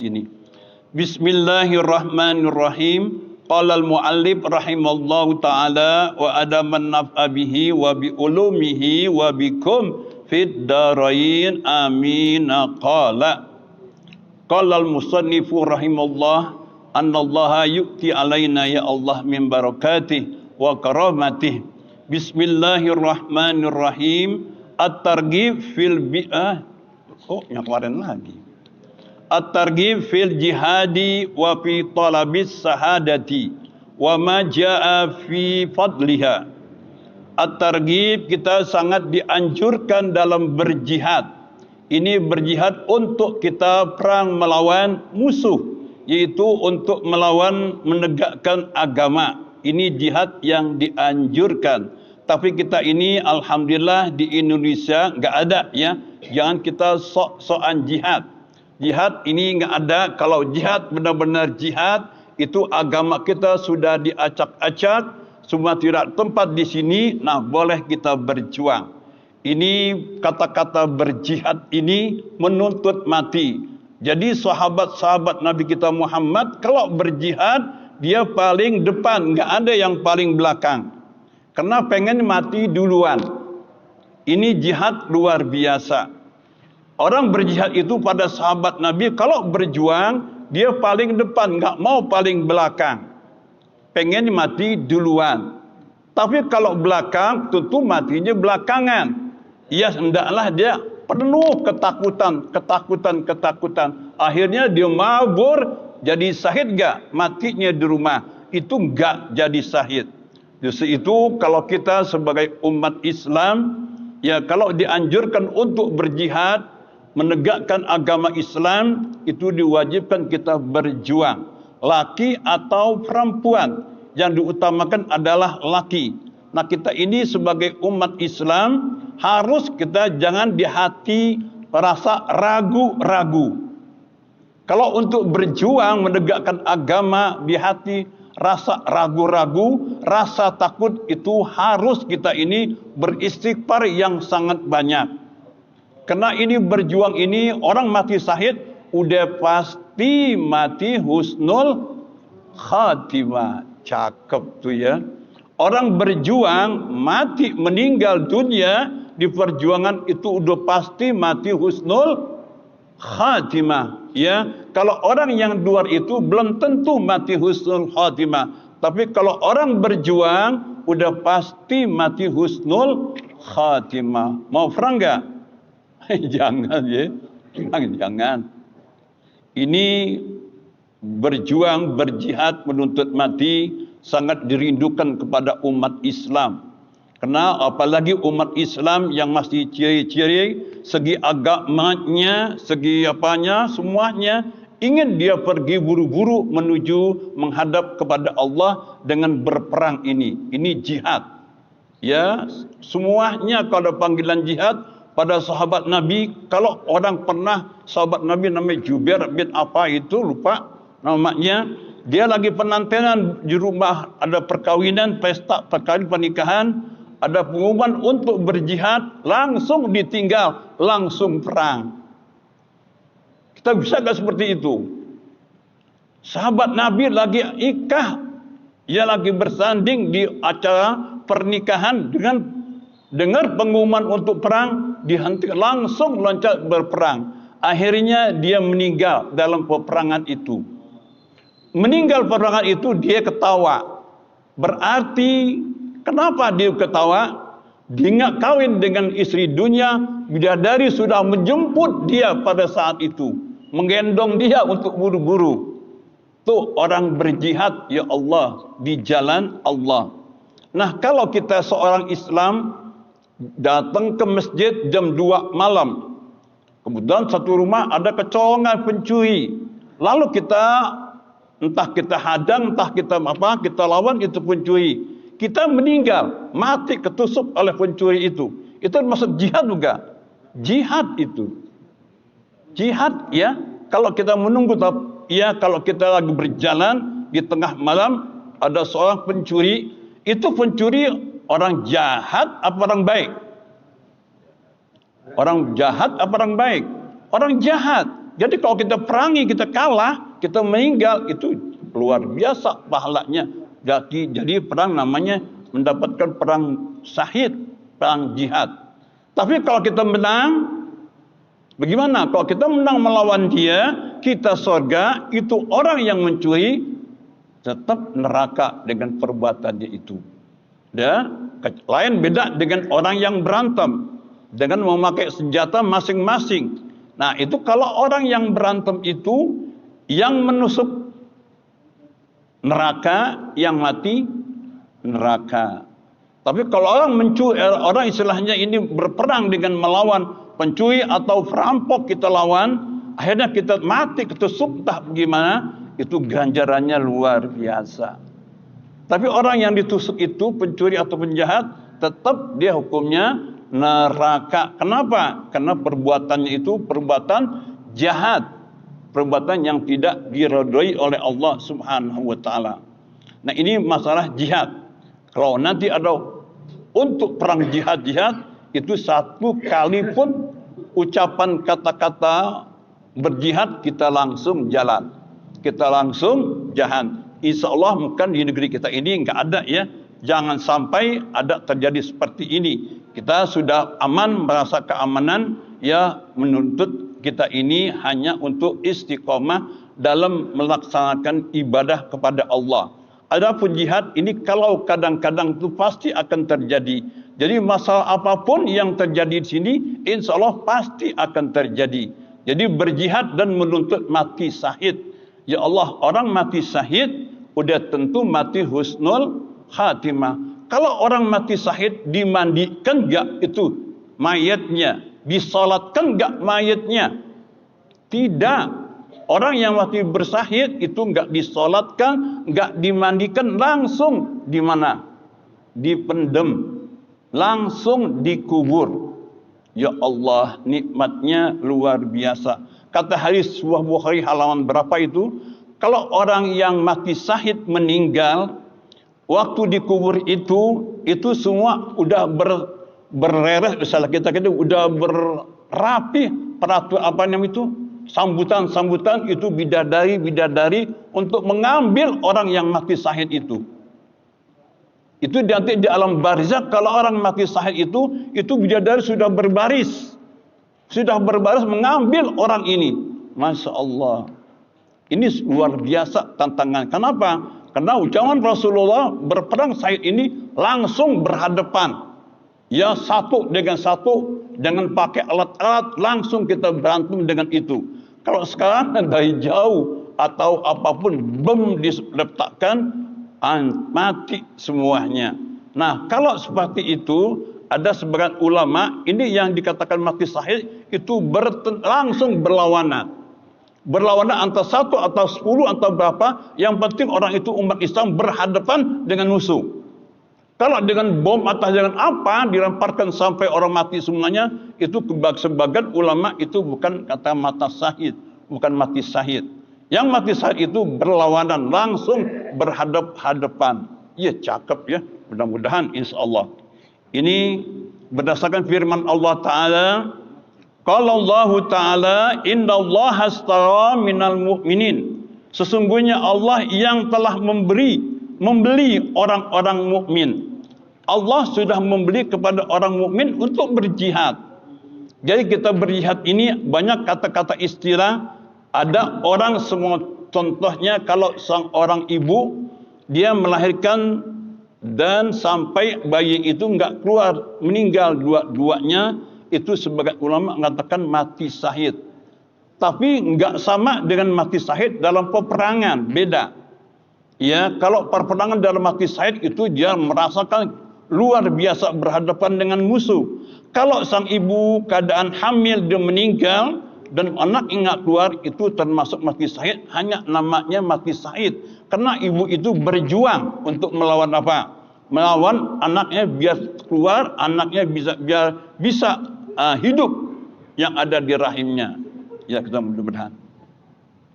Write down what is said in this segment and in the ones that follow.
Ini. Bismillahirrahmanirrahim. Qala al-muallif rahimallahu ta'ala wa adaman naf'a bihi wa bi ulumihi wa bikum fid darain amin. Qala al-musannifu rahimallah annallaha yu'ti alaina ya Allah min barakatih wa karamatih. Bismillahirrahmanirrahim. At-targhib fil bi'ah. Oh, yang kemarin lagi. At-targhib fil jihadi wa fi talabis sahadati wa ma jaa fi fadliha. At-targhib, kita sangat dianjurkan dalam berjihad. Ini berjihad untuk kita perang melawan musuh, yaitu untuk melawan menegakkan agama. Ini jihad yang dianjurkan. Tapi kita ini alhamdulillah di Indonesia enggak ada ya. Jangan kita sok-sokan jihad. Jihad ini enggak ada. Kalau jihad benar-benar jihad, itu agama kita sudah diacak-acak, semua tidak tempat di sini. Nah, boleh kita berjuang. Ini kata-kata berjihad ini menuntut mati. Jadi sahabat-sahabat Nabi kita Muhammad kalau berjihad dia paling depan, enggak ada yang paling belakang. Karena pengen mati duluan. Ini jihad luar biasa. Orang berjihad itu pada sahabat Nabi kalau berjuang dia paling depan, enggak mau paling belakang. Pengen mati duluan. Tapi kalau belakang tentu matinya belakangan. Ya hendaklah dia penuh ketakutan. Akhirnya dia mabur, jadi syahid enggak? Matinya di rumah. Itu enggak jadi syahid. Justru itu kalau kita sebagai umat Islam, ya kalau dianjurkan untuk berjihad, menegakkan agama Islam, itu diwajibkan kita berjuang. Laki atau perempuan, yang diutamakan adalah laki. Nah kita ini sebagai umat Islam, harus kita jangan di hati rasa ragu-ragu. Kalau untuk berjuang menegakkan agama di hati rasa ragu-ragu, rasa takut, itu harus kita ini beristighfar yang sangat banyak. Karena ini berjuang ini orang mati syahid udah pasti mati husnul khatimah. Cakep tuh ya. Orang berjuang mati meninggal dunia di perjuangan itu udah pasti mati husnul khatimah. Ya, kalau orang yang luar itu belum tentu mati husnul khatimah. Tapi kalau orang berjuang udah pasti mati husnul khatimah. Mau perang enggak? Jangan ya. Jangan. Ini berjuang, berjihad, menuntut mati sangat dirindukan kepada umat Islam. Karena apalagi umat Islam yang masih ciri-ciri segi agamanya, segi apanya, semuanya ingin dia pergi buru-buru menuju menghadap kepada Allah dengan berperang ini. Ini jihad. Ya, semuanya kalau panggilan jihad pada sahabat Nabi, kalau orang pernah sahabat Nabi namanya Jubair bin apa itu lupa namanya, dia lagi penantian di rumah ada perkawinan, pesta perkawinan pernikahan, ada pengumuman untuk berjihad, langsung ditinggal, langsung perang. Kita bisa enggak seperti itu? Sahabat Nabi lagi ikah, ia lagi bersanding di acara pernikahan dengan dengar pengumuman untuk perang, dihentikan, langsung loncat berperang. Akhirnya dia meninggal dalam peperangan itu. Meninggal peperangan itu dia ketawa. Berarti kenapa dia ketawa? Dia nggak kawin dengan istri dunia, bidadari sudah menjemput dia pada saat itu, menggendong dia untuk buru-buru. Tuh orang berjihad ya Allah di jalan Allah. Nah kalau kita seorang Islam datang ke masjid jam 2 malam, kemudian satu rumah ada kecolongan pencuri, lalu kita entah kita hadang, entah kita apa, kita lawan itu pencuri, kita meninggal, mati ketusuk oleh pencuri itu termasuk jihad juga. Jihad itu jihad ya. Kalau kita menunggu ya, kalau kita lagi berjalan di tengah malam ada seorang pencuri, itu pencuri orang jahat apa orang baik? Orang jahat apa orang baik? Orang jahat. Jadi kalau kita perangi, kita kalah, kita meninggal, itu luar biasa pahalanya. Jadi perang namanya mendapatkan perang syahid, perang jihad. Tapi kalau kita menang, bagaimana? Kalau kita menang melawan dia, kita surga, itu orang yang mencuri tetap neraka dengan perbuatannya itu. Ya, lain beda dengan orang yang berantem dengan memakai senjata masing-masing. Nah, itu kalau orang yang berantem itu yang menusuk neraka, yang mati neraka. Tapi kalau orang mencuri, orang istilahnya ini berperang dengan melawan pencuri atau perampok, kita lawan, akhirnya kita mati, ketusuk, entah bagaimana, itu ganjarannya luar biasa. Tapi orang yang ditusuk itu, pencuri atau penjahat, tetap dia hukumnya neraka. Kenapa? Karena perbuatannya itu perbuatan jahat, perbuatan yang tidak diridhoi oleh Allah Subhanahu wa taala. Nah, ini masalah jihad. Kalau nanti ada untuk perang jihad itu satu kali pun ucapan kata-kata berjihad kita langsung jalan. Kita langsung jahan. Insya Allah bukan di negeri kita ini enggak ada ya. Jangan sampai ada terjadi seperti ini. Kita sudah aman, merasa keamanan, ya menuntut kita ini hanya untuk istiqomah dalam melaksanakan ibadah kepada Allah. Adapun jihad ini kalau kadang-kadang itu pasti akan terjadi. Jadi masalah apapun yang terjadi di sini, insya Allah pasti akan terjadi. Jadi berjihad dan menuntut mati syahid. Ya Allah, orang mati syahid udah tentu mati husnul khatimah. Kalau orang mati syahid dimandikan enggak itu mayatnya? Disolatkan enggak mayatnya? Tidak. Orang yang mati bersahid itu enggak disolatkan, enggak dimandikan, langsung di mana? Dipendem. Langsung dikubur. Ya Allah, nikmatnya luar biasa. Kata hadis sebuah Bukhari halaman berapa itu? Kalau orang yang mati syahid meninggal, waktu dikubur itu semua udah berreres, misalnya kita udah berapi peraturan apa namanya itu, sambutan itu bidadari untuk mengambil orang yang mati syahid itu. Itu nanti di alam barzakh kalau orang mati syahid itu bidadari sudah berbaris mengambil orang ini. Masya Allah. Ini luar biasa tantangan. Kenapa? Karena zaman Rasulullah berperang syahid ini langsung berhadapan. Ya, satu dengan pakai alat-alat, langsung kita berantem dengan itu. Kalau sekarang dari jauh atau apapun bom diletakkan, mati semuanya. Nah, kalau seperti itu, ada sebagian ulama ini yang dikatakan mati syahid itu langsung berlawanan. Berlawanan antara 1 atau 10 atau berapa, yang penting orang itu umat Islam berhadapan dengan musuh. Kalau dengan bom atau dengan apa dilemparkan sampai orang mati semuanya, itu sebagian ulama itu bukan kata mati syahid, bukan mati syahid. Yang mati syahid itu berlawanan, langsung berhadap-hadapan. Ya, cakep ya, mudah-mudahan insya-Allah. Ini berdasarkan firman Allah Ta'ala, qala Allah Ta'ala, innallaha astara minal mu'minin. Sesungguhnya Allah yang telah membeli orang-orang mukmin. Allah sudah membeli kepada orang mukmin untuk berjihad. Jadi kita berjihad ini banyak kata-kata istilah. Ada orang semua, contohnya kalau sang orang ibu dia melahirkan dan sampai bayi itu enggak keluar, meninggal dua-duanya, itu sebagai ulama mengatakan mati syahid. Tapi enggak sama dengan mati syahid dalam peperangan, beda. Ya, kalau peperangan dalam mati syahid itu dia merasakan luar biasa berhadapan dengan musuh. Kalau sang ibu keadaan hamil dia meninggal dan anak ingat keluar, itu termasuk mati syahid, hanya namanya mati syahid. Karena ibu itu berjuang untuk melawan apa? Melawan anaknya biar keluar, anaknya bisa hidup yang ada di rahimnya. Ya, kita mudah-mudahan.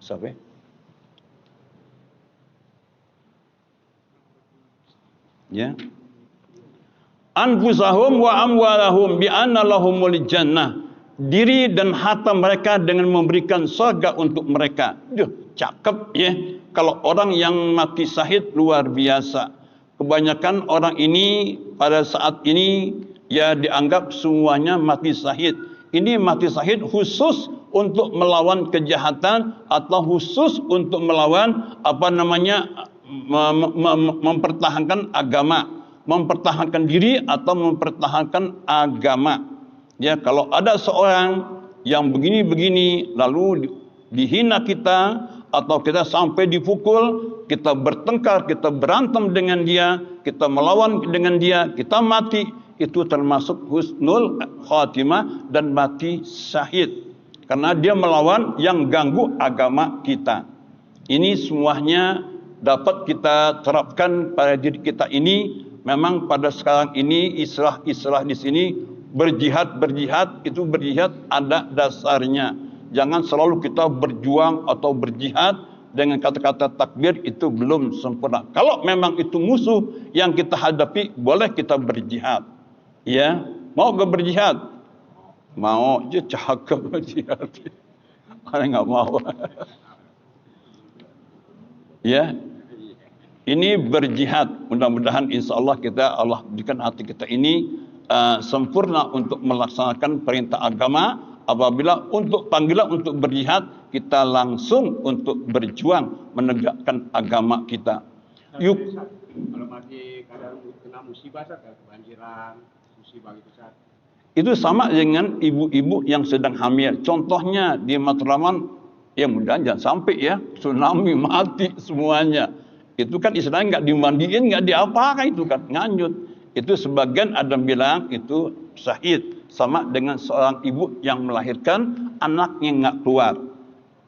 Sampai. Ya. Anfusahum wa amwalahum bi anna lahumul jannah. diri dan harta mereka dengan memberikan surga untuk mereka. Cakep ya. Kalau orang yang mati syahid luar biasa. Kebanyakan orang ini pada saat ini ya dianggap semuanya mati syahid. Ini mati syahid khusus untuk melawan kejahatan atau khusus untuk melawan mempertahankan agama, mempertahankan diri atau mempertahankan agama. Ya, kalau ada seorang yang begini-begini lalu dihina kita atau kita sampai dipukul, kita bertengkar, kita berantem dengan dia, kita melawan dengan dia, kita mati, itu termasuk husnul khatimah dan mati syahid. Karena dia melawan yang ganggu agama kita. Ini semuanya dapat kita terapkan pada diri kita ini. Memang pada sekarang ini istilah di sini berjihad itu berjihad ada dasarnya. Jangan selalu kita berjuang atau berjihad dengan kata-kata takbir, itu belum sempurna. Kalau memang itu musuh yang kita hadapi, boleh kita berjihad. Ya, mau ke berjihad? Mau, je cakep berjihad. Orang nggak mau. Ya, ini berjihad. Mudah-mudahan insya Allah Allah berikan hati kita ini sempurna untuk melaksanakan perintah agama. Apabila untuk panggilan untuk berjihad, kita langsung untuk berjuang menegakkan agama kita. Yuk. Kalau masih kadang kena musibah, kebanjiran, musibah gitu, Ustaz. Itu sama dengan ibu-ibu yang sedang hamil. Contohnya di Matraman, ya mudah jangan sampai ya tsunami mati semuanya. Itu kan istilahnya nggak dimandiin, nggak diapa-apa, itu kan nganyut. Itu sebagian ada bilang itu syahid. Sama dengan seorang ibu yang melahirkan anaknya nggak keluar.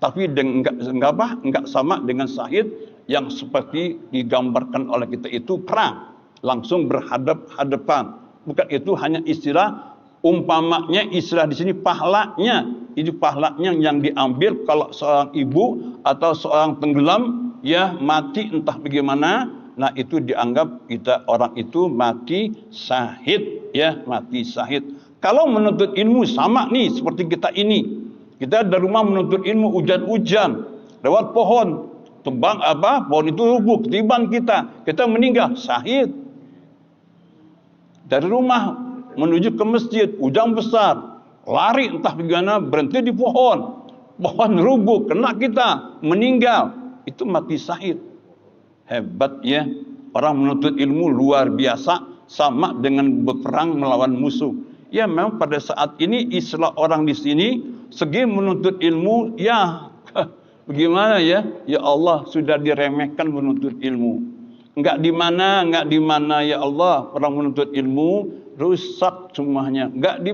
Tapi nggak sama dengan syahid yang seperti digambarkan oleh kita itu perang. Langsung berhadap-hadapan. Bukan itu hanya istilah, umpamanya istilah di sini pahalanya. Itu pahalanya yang diambil kalau seorang ibu atau seorang tenggelam ya mati entah bagaimana. Nah itu dianggap orang itu mati syahid ya, mati syahid. Kalau menuntut ilmu sama nih seperti kita ini. Kita dari rumah menuntut ilmu, hujan-hujan, lewat pohon, pohon itu rubuh, ketiban kita meninggal, syahid. Dari rumah menuju ke masjid, hujan besar, lari entah bagaimana, berhenti di pohon rubuh, kena kita, meninggal, itu mati syahid. Hebat ya, orang menuntut ilmu luar biasa, sama dengan berperang melawan musuh. Ya memang pada saat ini istilah orang di sini segi menuntut ilmu ya bagaimana ya? Ya Allah sudah diremehkan menuntut ilmu. Enggak di mana ya Allah orang menuntut ilmu rusak semuanya. Enggak di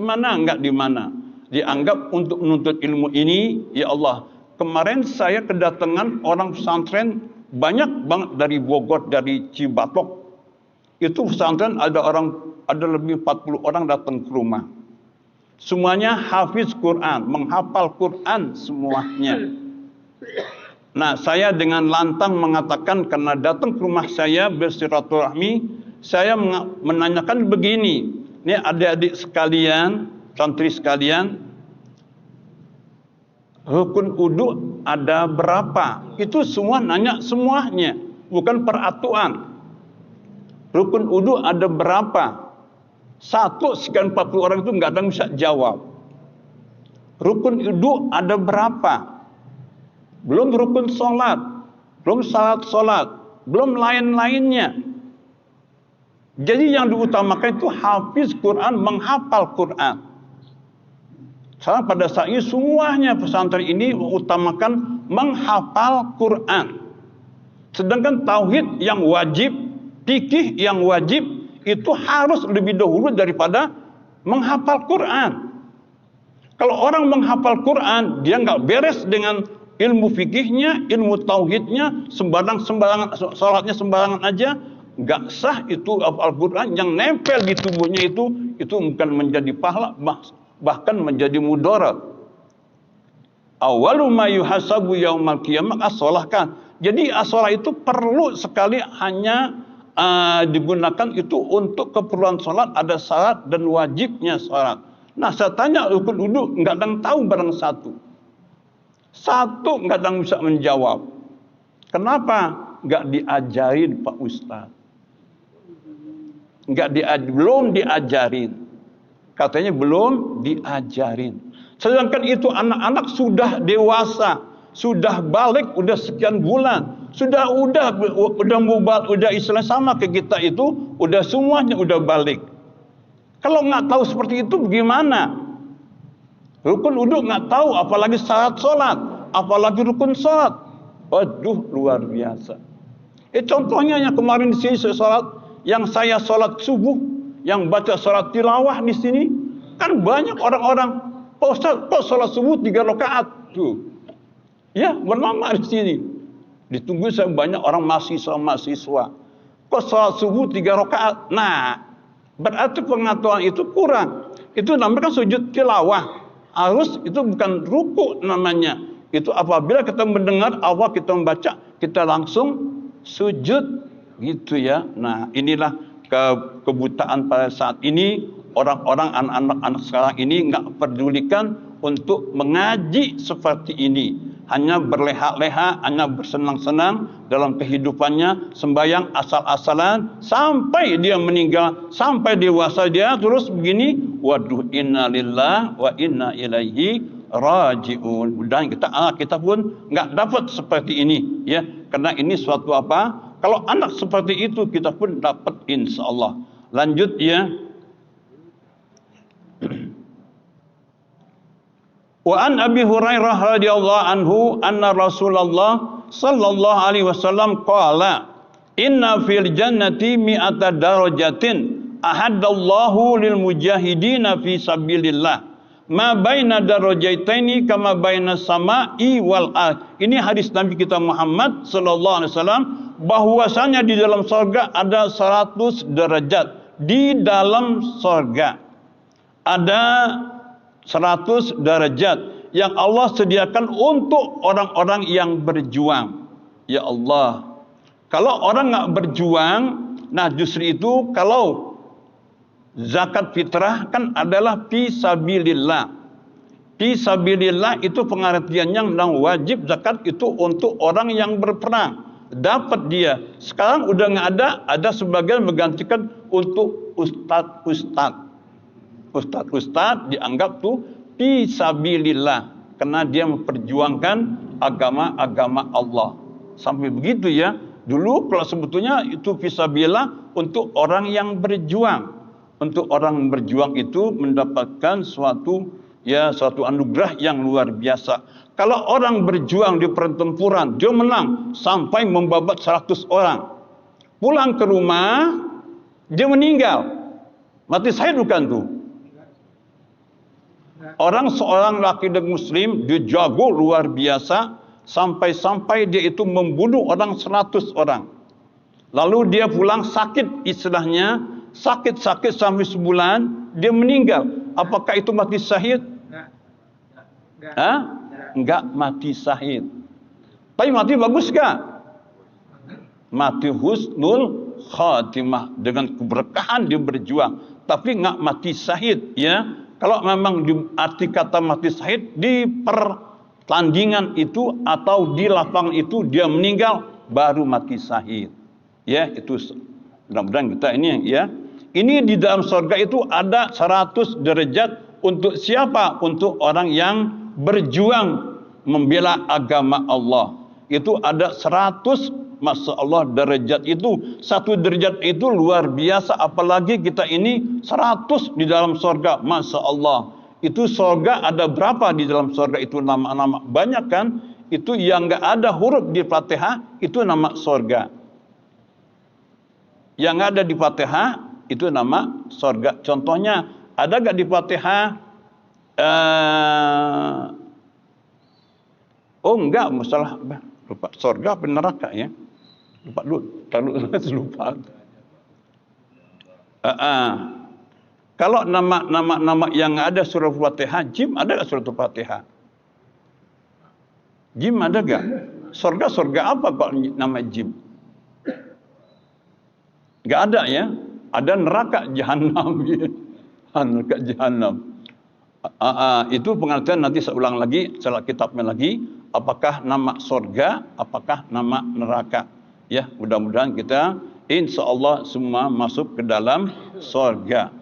mana. Dianggap untuk menuntut ilmu ini ya Allah. Kemarin saya kedatangan orang pesantren banyak banget dari Bogor, dari Cibatok. Itu pesantren ada lebih 40 orang datang ke rumah. Semuanya hafiz Quran, menghafal Quran semuanya. Nah, saya dengan lantang mengatakan karena datang ke rumah saya bersilaturahmi, saya menanyakan begini. Ini adik-adik sekalian, santri sekalian, rukun wudu ada berapa? Itu semua nanya semuanya, bukan peraturan. Rukun wudu ada berapa? Satu sekian 40 orang itu nggak ada yang bisa jawab. Rukun wudu ada berapa? Belum rukun sholat, belum syarat sholat, belum lain-lainnya. Jadi yang diutamakan itu hafiz Quran, menghafal Quran. Karena pada saat ini semuanya pesantren ini mengutamakan menghafal Quran. Sedangkan tauhid yang wajib, fikih yang wajib itu harus lebih dahulu daripada menghafal Quran. Kalau orang menghafal Quran, dia nggak beres dengan ilmu fikihnya, ilmu tauhidnya, sembarangan salatnya sembarangan aja, nggak sah itu Al-Quran. Yang nempel di tubuhnya itu bukan menjadi pahala, bahkan menjadi mudarat. Awalu ma yuhasabu yaumal qiyamah as-shalah kan. Jadi as-shalah itu perlu sekali hanya digunakan itu untuk keperluan salat, ada syarat dan wajibnya salat. Nah, saya tanya rukun wudhu, nggak ada yang tahu barang satu. Satu nggak ada yang bisa menjawab. Kenapa? Nggak diajarin Pak Ustadz. Belum diajarin. Katanya belum diajarin. Sedangkan itu anak-anak sudah dewasa, sudah balik, udah sekian bulan, sudah istilah sama ke kita itu, udah semuanya udah balik. Kalau nggak tahu seperti itu bagaimana? Rukun wudhu nggak tahu, apalagi syarat sholat, apalagi rukun sholat. Waduh, luar biasa. Contohnya yang kemarin di sini yang saya sholat subuh, yang baca sholat tilawah di sini, kan banyak orang-orang, Pak Ustaz, kok sholat subuh 3 rakaat tuh, ya bernama di sini. Ditunggu saya banyak orang mahasiswa, kok sholat subuh 3 rakaat. Nah, berarti pengetahuan itu kurang. Itu namanya kan sujud tilawah. Harus itu bukan ruku namanya. Itu apabila kita mendengar Allah, kita membaca, kita langsung sujud gitu ya. Nah, inilah kebutaan pada saat ini. Orang-orang, anak-anak sekarang ini nggak pedulikan untuk mengaji seperti ini. Hanya berleha-leha, hanya bersenang-senang dalam kehidupannya, sembahyang asal-asalan sampai dia meninggal, sampai dewasa dia terus begini. Waduh, inna lillah wa inna ilaihi rajiun. Dan kita pun nggak dapat seperti ini, ya. Karena ini suatu apa? Kalau anak seperti itu kita pun dapat, insya Allah. Lanjut ya. Wa an Abi Hurairah radhiyallahu anhu anna Rasulullah sallallahu alaihi wasallam qala inna fil jannati mi'ata darajatin ahadallahu lil mujahidina fi sabilillah ma baina darajaitaini kama baina sama'i wal ardh. Ini hadis Nabi kita Muhammad sallallahu alaihi wasallam, bahwasanya di dalam surga ada 100 derajat. Di dalam surga ada 100 derajat yang Allah sediakan untuk orang-orang yang berjuang. Ya Allah, kalau orang nggak berjuang, nah justru itu kalau zakat fitrah kan adalah fisabilillah. Fisabilillah itu pengertiannya yang wajib zakat itu untuk orang yang berperang. Dapat dia. Sekarang udah nggak ada sebagian menggantikan untuk ustadz dianggap tuh fisabilillah karena dia memperjuangkan agama Allah. Sampai begitu ya. Dulu kalau sebetulnya itu fisabilillah untuk orang yang berjuang. Untuk orang berjuang itu mendapatkan suatu anugerah yang luar biasa. Kalau orang berjuang di pertempuran, dia menang sampai membabat 100 orang. Pulang ke rumah, dia meninggal. Mati syahid bukan tuh. Seorang laki dan muslim, dia jago luar biasa, sampai dia itu membunuh orang 100 orang. Lalu dia pulang sakit, istilahnya sakit sampai sebulan, dia meninggal. Apakah itu mati syahid? Enggak mati syahid. Tapi mati bagus gak? Mati husnul khatimah, dengan keberkahan dia berjuang. Tapi enggak mati syahid ya. Kalau memang arti kata mati syahid di pertandingan itu atau di lapangan itu dia meninggal, baru mati syahid. Ya, itu mudah-mudahan kita ini ya. Ini di dalam surga itu ada 100 derajat untuk siapa? Untuk orang yang berjuang membela agama Allah. Itu ada 100, Masya Allah, derajat itu. 1 derajat itu luar biasa. Apalagi kita ini 100 di dalam surga. Masya Allah. Itu surga ada berapa di dalam surga itu nama-nama? Banyak kan? Itu yang gak ada huruf di Fatihah, itu nama surga. Yang ada di Fatihah, itu nama surga. Contohnya, ada gak di Fatihah? Enggak, masalah lupa surga apa neraka ya? Lupa lupa. Kalau nama yang ada surah Fatihah, jim ada gak surah Fatihah? Jim ada gak? Surga apa kok nama jim? Gak ada ya? Ada neraka jahanam ya. Neraka jahanam. Itu pengertian nanti saya ulang lagi, setelah kitabnya lagi. Apakah nama sorga, apakah nama neraka? Ya, mudah-mudahan kita insya Allah semua masuk ke dalam sorga.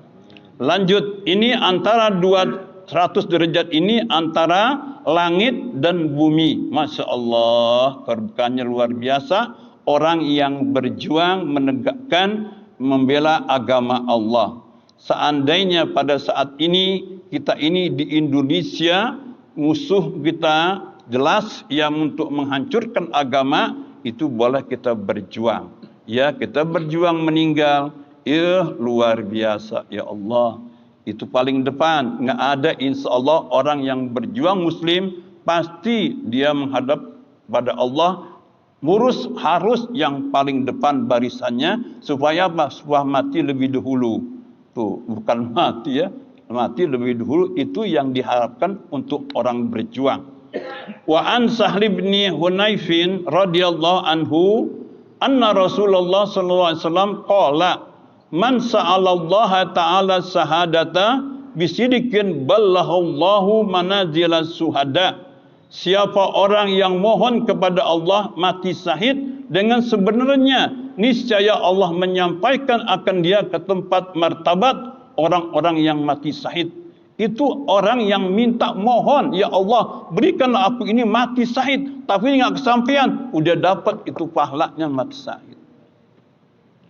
Lanjut, ini antara 200 derajat ini antara langit dan bumi. Masya Allah, keberkahannya luar biasa. Orang yang berjuang menegakkan, membela agama Allah. Seandainya pada saat ini kita ini di Indonesia, musuh kita jelas yang untuk menghancurkan agama, itu boleh kita berjuang. Ya, kita berjuang meninggal. Ya, luar biasa. Ya Allah, itu paling depan. Nggak ada insya Allah orang yang berjuang muslim, pasti dia menghadap pada Allah. Harus yang paling depan barisannya. Supaya apa? Supaya mati lebih dahulu. Tuh, bukan mati ya. Mati lebih dahulu, itu yang diharapkan untuk orang berjuang. Wa an Sahl bin Hunayfin radhiyallahu anhu anna Rasulullah sallallahu alaihi wasallam qala man sa'alallaha ta'ala sahadata bisidikin ballahu manazila suhada. Siapa orang yang mohon kepada Allah mati syahid dengan sebenarnya, niscaya Allah menyampaikan akan dia ke tempat martabat orang-orang yang mati syahid. Itu orang yang minta mohon, ya Allah berikanlah aku ini mati syahid, tapi enggak kesampaian, udah dapat itu pahalanya mati syahid.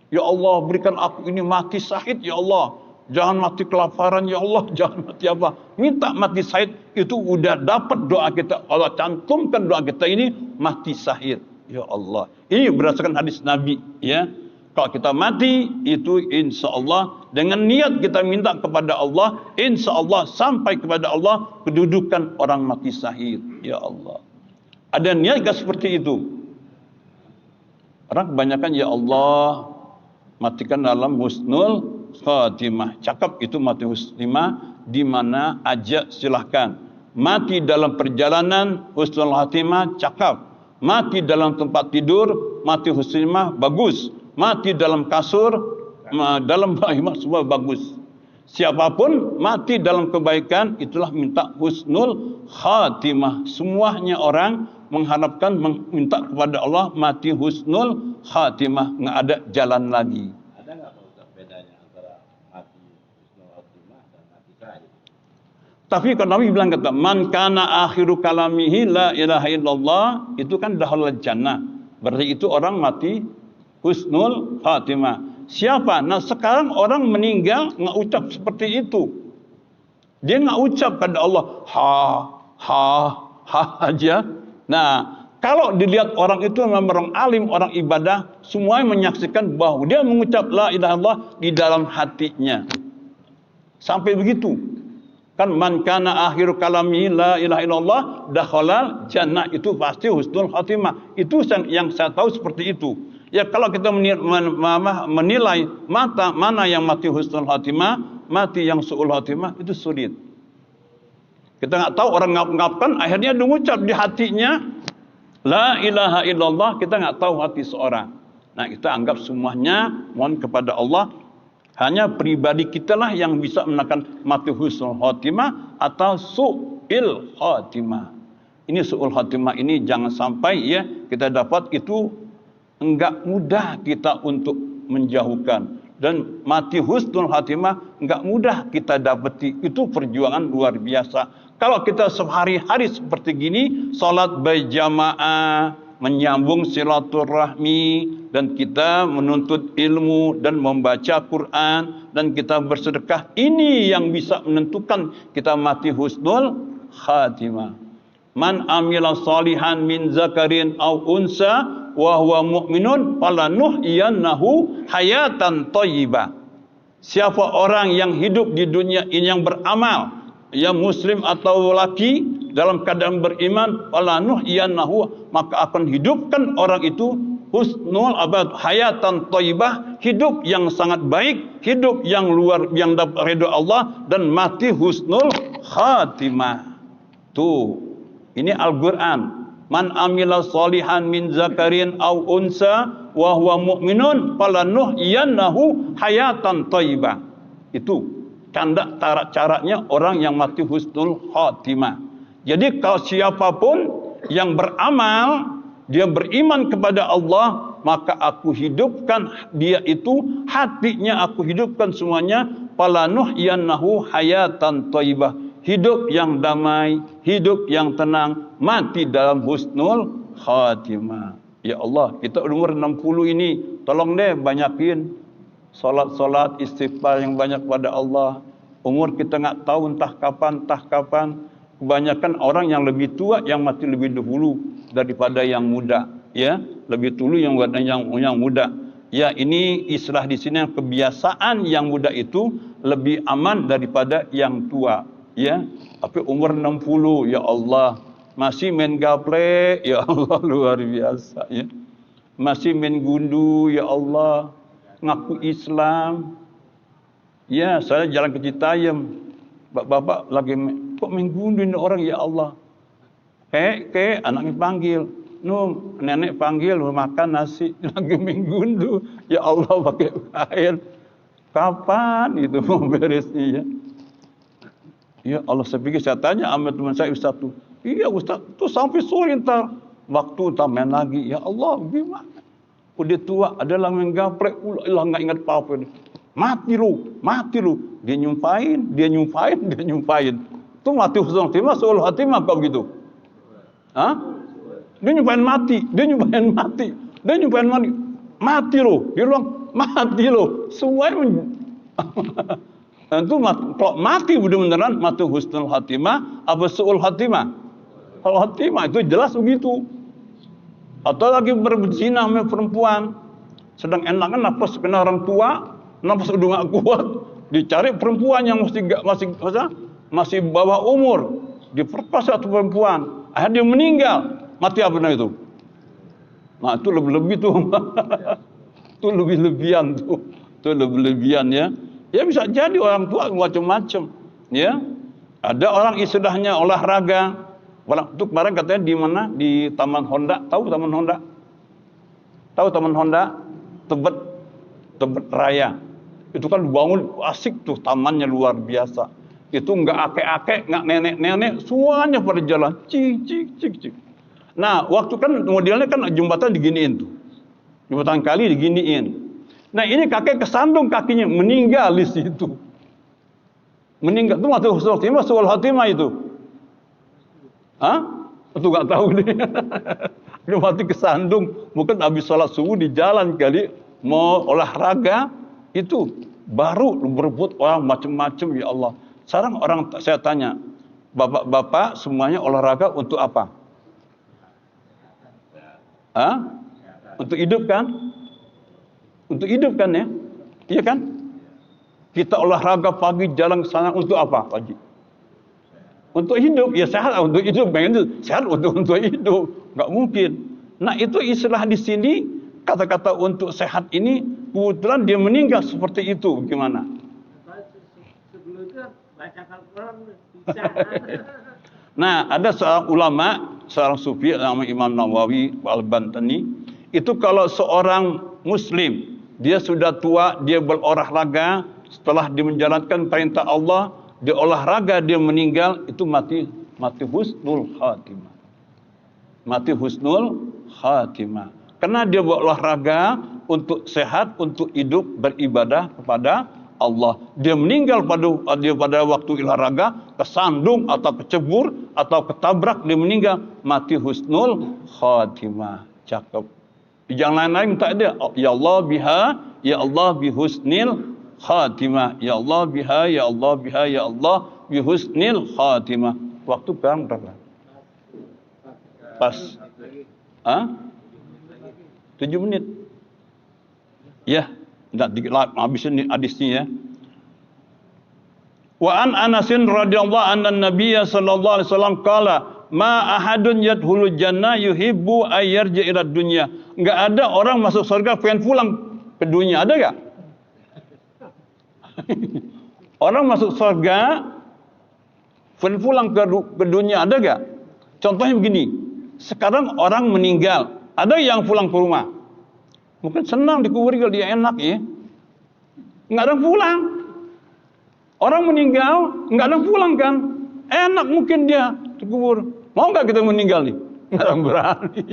Ya Allah berikan aku ini mati syahid, ya Allah jangan mati kelaparan, ya Allah jangan mati apa, minta mati syahid, itu udah dapat doa kita. Allah cantumkan doa kita ini mati syahid, ya Allah. Ini berdasarkan hadis Nabi, ya. Kalau kita mati, itu insya Allah dengan niat kita minta kepada Allah, insya Allah sampai kepada Allah kedudukan orang mati syahid. Ya Allah. Ada niat gak seperti itu? Orang kebanyakan ya Allah matikan dalam husnul khatimah. Cakap itu mati husnul, di mana aja silahkan. Mati dalam perjalanan husnul khatimah, cakap. Mati dalam tempat tidur, mati husnul khatimah, bagus. Mati dalam kasur, dalam bahimah, semua bagus. Siapapun mati dalam kebaikan, itulah minta husnul khatimah. Semuanya orang mengharapkan, minta kepada Allah mati husnul khatimah. Nggak ada jalan lagi. Ada nggak Pak Ustaz bedanya antara mati husnul khatimah dan mati syahid? Tapi kalau Nabi bilang kata, man kana akhiru kalamihi la ilaha illallah, itu kan dahul jannah. Berarti itu orang mati husnul khatimah. Siapa? Nah sekarang orang meninggal nggak ucap seperti itu. Dia nggak ucap pada Allah ha aja. Nah kalau dilihat orang itu memang orang alim, orang ibadah, semuanya menyaksikan bahwa dia mengucap la ilaha illallah di dalam hatinya. Sampai begitu. Kan man kana akhiru kalami la ilaha illallah dakhalal jannah, itu pasti husnul khatimah. Itu yang saya tahu seperti itu. Ya kalau kita menilai mana yang mati husnul khatimah, mati yang su'ul khatimah, itu sulit. Kita nggak tahu, orang ngap-ngapkan, akhirnya dia mengucap di hatinya la ilaha illallah, kita nggak tahu hati seorang. Nah kita anggap semuanya mohon kepada Allah. Hanya pribadi kita lah yang bisa menekan mati husnul khatimah atau su'il khatimah. Ini su'ul khatimah ini jangan sampai ya kita dapat, itu enggak mudah kita untuk menjauhkan. Dan mati husnul khatimah enggak mudah kita dapati. Itu perjuangan luar biasa. Kalau kita sehari-hari seperti gini, salat berjamaah, menyambung silaturahmi, dan kita menuntut ilmu dan membaca Quran, dan kita bersedekah, ini yang bisa menentukan kita mati husnul khatimah. Man amila salihan min zakarin aw unsa wa huwa mu'minun falanuhyiyannahu hayatan thayyibah. Siapa orang yang hidup di dunia ini yang beramal, yang muslim atau laki dalam keadaan beriman, falanuhyiyannahu, maka akan hidupkan orang itu husnul abad, hayatan thayyibah, hidup yang sangat baik, hidup yang yang dapat ridha Allah, dan mati husnul khatimah. Tuh, ini Al-Quran. Man amila salihan min zakarin aw unsa wa huwa mu'minun falanuhyiyannahu hayatan thayyibah. Itu Kandak caranya orang yang mati husnul khatimah. Jadi kalau siapapun yang beramal, dia beriman kepada Allah, maka aku hidupkan dia itu, hatinya aku hidupkan semuanya, falanuhyiyannahu hayatan thayyibah. Hidup yang damai, hidup yang tenang, mati dalam husnul khatimah. Ya Allah, kita umur 60 ini, tolong deh banyakin solat-solat istighfar yang banyak pada Allah. Umur kita nggak tahu entah kapan. Kebanyakan orang yang lebih tua yang mati lebih dahulu daripada yang muda, ya, lebih dulu yang muda. Ya, ini istilah di sini, kebiasaan yang muda itu lebih aman daripada yang tua, ya. Tapi umur 60, ya Allah, masih main gaple, ya Allah, luar biasa, ya. Masih main gundu, ya Allah, ngaku Islam. Ya, saya jalan ke Citayam, bapak lagi kok main gundu ini orang, ya Allah. Anaknya panggil, nenek panggil makan nasi, lagi main gundu, ya Allah pakai air. Kapan itu mau beresnya, ya? Ya Allah, saya pikir, saya tanya sama teman saya Ustaz tuh. Iya Ustaz, tuh sampai sore ntar. Waktu ntar main lagi. Ya Allah, gimana? Udah tua, ada yang main gaplek. Ulah nggak ingat apa-apa. Mati lu. Dia nyumpain. Itu mati husnul khatimah, suul khatimah kau gitu. Hah? Dia nyumpain mati. Mati lu. Dia bilang, mati lu. Semuanya itu kalau mati benar-benaran mati husnul khatimah apa suul khatimah? Kalau khatimah itu jelas begitu. Atau lagi berzina sama perempuan, sedang enaknya nafas kena orang tua, nafas udah nggak kuat, dicari perempuan yang masih bawah umur, diperkosa satu perempuan, akhirnya dia meninggal, mati apa itu? Nah itu lebih-lebih tuh, itu lebih-lebihan tuh, itu lebih-lebihan, ya. Ya bisa jadi orang tua macam-macam, ya. Ada orang istilahnya olahraga. Itu kemarin katanya di mana? Di Taman Honda. Tahu Taman Honda? Tahu Taman Honda? Tebet Raya. Itu kan bangun asik tuh, tamannya luar biasa. Itu nggak akek-akek, nggak nenek-nenek, semuanya pada jalan. Cik. Nah, waktu kan modelnya kan jembatan diginiin tuh. Jembatan kali diginiin. Nah ini kakek kesandung kakinya, meninggal di situ. Meninggal itu mati husnul khatimah, suul khatimah itu. Hah? Itu nggak tahu deh. Dia mati kesandung, mungkin habis sholat subuh di jalan kali mau olahraga, itu baru berebut orang macam-macam, ya Allah. Sekarang orang saya tanya, bapak-bapak semuanya olahraga untuk apa? Hah? Untuk hidup kan? Untuk hidup kan, ya? Iya kan? Kita olahraga pagi jalan ke sana untuk apa, Pak Haji? Untuk hidup, ya sehat untuk hidup, sehat untuk hidup, nggak mungkin. Nah itu istilah di sini, kata-kata untuk sehat ini, kebetulan dia meninggal seperti itu, gimana? Sebelumnya baca Al-Quran bisa. Nah ada seorang ulama, seorang sufi nama Imam Nawawi Al-Bantani, itu kalau seorang Muslim dia sudah tua, dia berolahraga, setelah dia menjalankan perintah Allah, dia olahraga, dia meninggal, itu mati husnul khatimah. Mati husnul khatimah. Karena dia berolahraga untuk sehat, untuk hidup, beribadah kepada Allah. Dia meninggal pada waktu olahraga, kesandung atau kecebur atau ketabrak, dia meninggal, mati husnul khatimah. Cakep. Yang lain-lain tak ada. Ya Allah biha, ya Allah bihusnil khatimah. Ya Allah biha, ya Allah biha, ya Allah bihusnil khatimah. Waktu perang berapa? Pas. 7 menit. Ya, enggak habis ini hadisnya, ya. Wa an Anasin radhiyallahu anna Nabiyya sallallahu alaihi wasallam qala ma ahadun yadkhulul jannah yuhibbu ay yarji ila dunya. Enggak ada orang masuk surga pengen pulang ke dunia, ada enggak? Orang masuk surga pengen pulang ke dunia, ada enggak? Contohnya begini, sekarang orang meninggal, ada yang pulang ke rumah. Mungkin senang dikubur dia enak, ya. Enggak ada yang pulang. Orang meninggal, nggak ada pulang kan? Enak mungkin dia dikubur. Mau nggak kita meninggal nih? Nggak ada berani.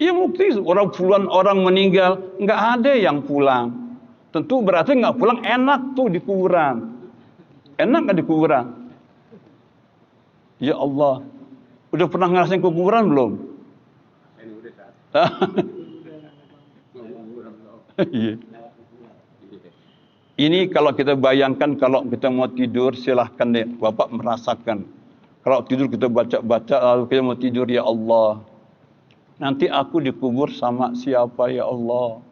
Ya bukti orang puluhan orang meninggal, nggak ada yang pulang. Tentu berarti nggak pulang enak tuh di kuburan. Enak nggak di kuburan? Ya Allah, udah pernah ngerasain kuburan belum? Ini udah saat. Iya. Ini kalau kita bayangkan kalau kita mau tidur silahkan deh Bapak merasakan. Kalau tidur kita baca-baca lalu kita mau tidur ya Allah. Nanti aku dikubur sama siapa ya Allah.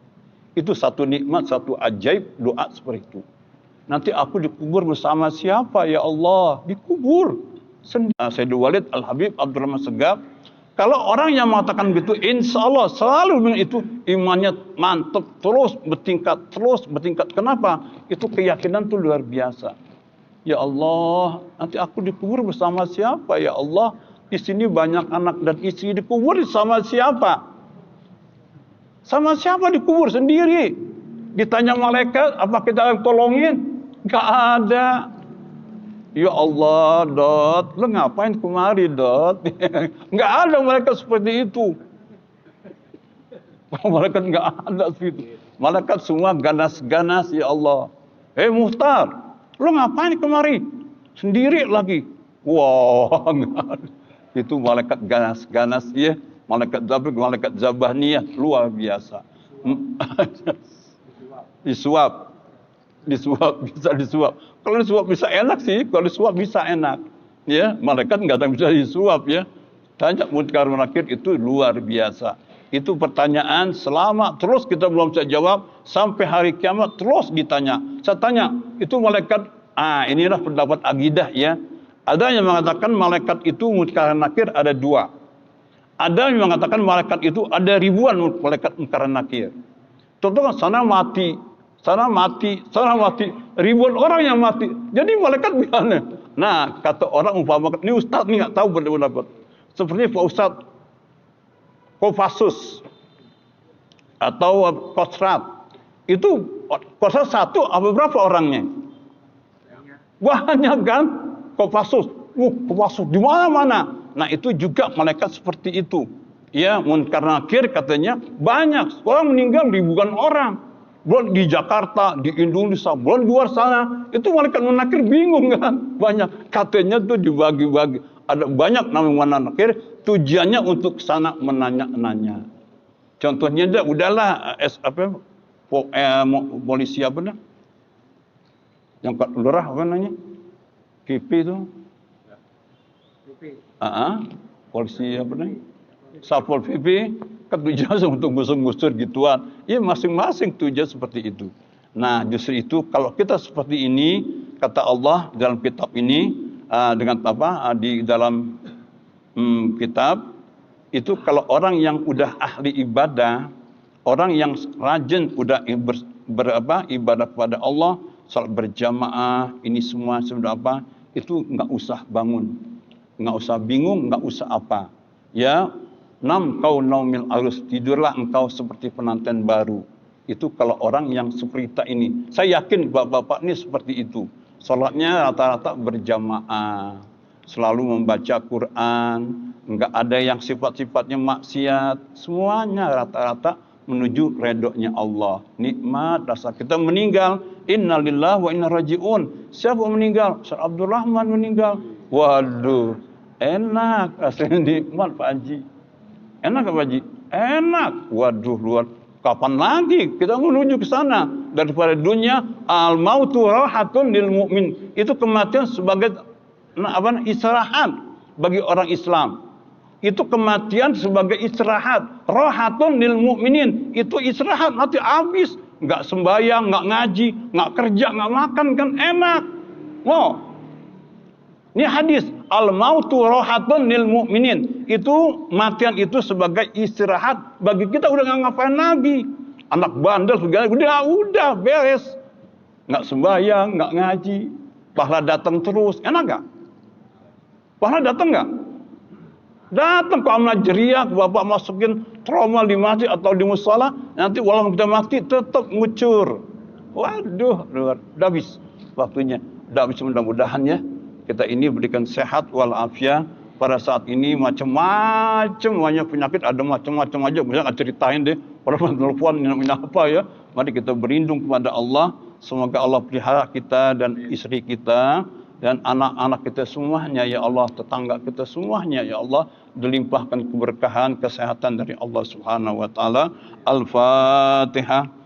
Itu satu nikmat, satu ajaib doa seperti itu. Nanti aku dikubur bersama siapa ya Allah. Dikubur. Sayyidul Walid Al-Habib Abdurrahman Segaf. Kalau orang yang mengatakan begitu, insya Allah selalu dengan itu imannya mantap, terus bertingkat. Kenapa? Itu keyakinan itu luar biasa. Ya Allah, nanti aku dikubur bersama siapa ya Allah? Di sini banyak anak dan istri dikubur sama siapa? Sama siapa dikubur sendiri? Ditanya malaikat, apa kita tolongin? Gak ada. Ya Allah, Dot, lu ngapain kemari, Dot? Nggak ada malaikat seperti itu. Malaikat nggak ada seperti itu. Malaikat semua ganas-ganas, ya Allah. Muhtar, lu ngapain kemari? Sendiri lagi. Wah, nggak ada. Itu malaikat ganas-ganas, ya. Malaikat Zabaniyah, luar biasa. Disuap, bisa disuap. Kalau disuap bisa enak sih, kalau disuap bisa enak. Ya, malaikat nggak ada yang bisa disuap ya. Tanya Munkar Nakir itu luar biasa. Itu pertanyaan selama terus kita belum bisa jawab sampai hari kiamat terus ditanya. Saya tanya, itu malaikat inilah pendapat akidah ya. Ada yang mengatakan malaikat itu Munkar Nakir ada 2. Ada yang mengatakan malaikat itu ada ribuan malaikat Munkar Nakir. Contohnya sana mati, ribuan orang yang mati. Jadi malaikat gimana? Nah, kata orang umpamakan, ini Ustaz nih nggak tahu pendapat. Seperti Pak Ustaz Kopassus atau Kosrat. Itu Kosrat satu, apa berapa orangnya? Banyak kan? Kopassus. Kopassus di mana-mana. Nah, itu juga malaikat seperti itu. Ya, Munkar Nakir katanya banyak. Orang meninggal ribuan orang. Belum di Jakarta, di Indonesia, belum di luar sana. Itu malaikat munakir bingung kan? Banyak. Katanya tuh dibagi-bagi. Ada banyak namanya munakir. Tujuannya untuk sana menanya-nanya. Contohnya dia udahlah polisi apa dah? Yang kat lurah apa namanya? PP itu. Polisi apa namanya? Satpol PP kan tujuannya untuk gusur-gusur gituan. Ya masing-masing tujuan seperti itu. Nah justru itu kalau kita seperti ini kata Allah dalam kitab ini dengan apa di dalam kitab itu kalau orang yang udah ahli ibadah, orang yang rajin udah ibadah kepada Allah, salat berjamaah, ini semua sudah apa? Itu nggak usah bangun, nggak usah bingung, nggak usah apa. Ya. Nam kau naumil arus, tidurlah engkau seperti pengantin baru. Itu kalau orang yang seperti ini. Saya yakin bapak-bapak ini seperti itu. Salatnya rata-rata berjamaah, selalu membaca Quran, enggak ada yang sifat-sifatnya maksiat. Semuanya rata-rata menuju redoknya Allah. Nikmat rasa kita meninggal, innalillahi wa inna rajiun. Siapa meninggal? Ustaz Abdurrahman meninggal. Waduh, enak rasanya nikmat Pak Haji. Enak apa Haji? Enak. Waduh luar. Kapan lagi kita menuju ke sana? Daripada dunia, al mautu rahatun lil mu'min. Itu kematian sebagai istirahat bagi orang Islam. Itu kematian sebagai istirahat. Rahatun lil mu'minin. Itu istirahat nanti habis. Enggak sembahyang, enggak ngaji, enggak kerja, enggak makan kan enak. Wow. Ini hadis al-mautu rahatun lil mu'minin. Itu matian itu sebagai istirahat bagi kita udah enggak ngapain lagi. Anak bandel segala udah beres. Enggak sembahyang, enggak ngaji. Pahala datang terus. Enak enggak? Pahala datang enggak? Datang ke amal jeriah, bapak masukin trauma di masjid atau di musala, nanti walaupun kita mati tetap ngucur. Waduh, udah habis. waktunya. Mudah-mudahan ya kita ini berikan sehat walafiat. Pada saat ini macam-macam banyak penyakit, ada macam-macam aja. Misalnya ceritain deh, orang telepon apa ya. Mari kita berlindung kepada Allah. Semoga Allah pelihara kita dan istri kita dan anak-anak kita semuanya ya Allah, tetangga kita semuanya ya Allah, dilimpahkan keberkahan, kesehatan dari Allah Subhanahu wa taala. Al-Fatihah.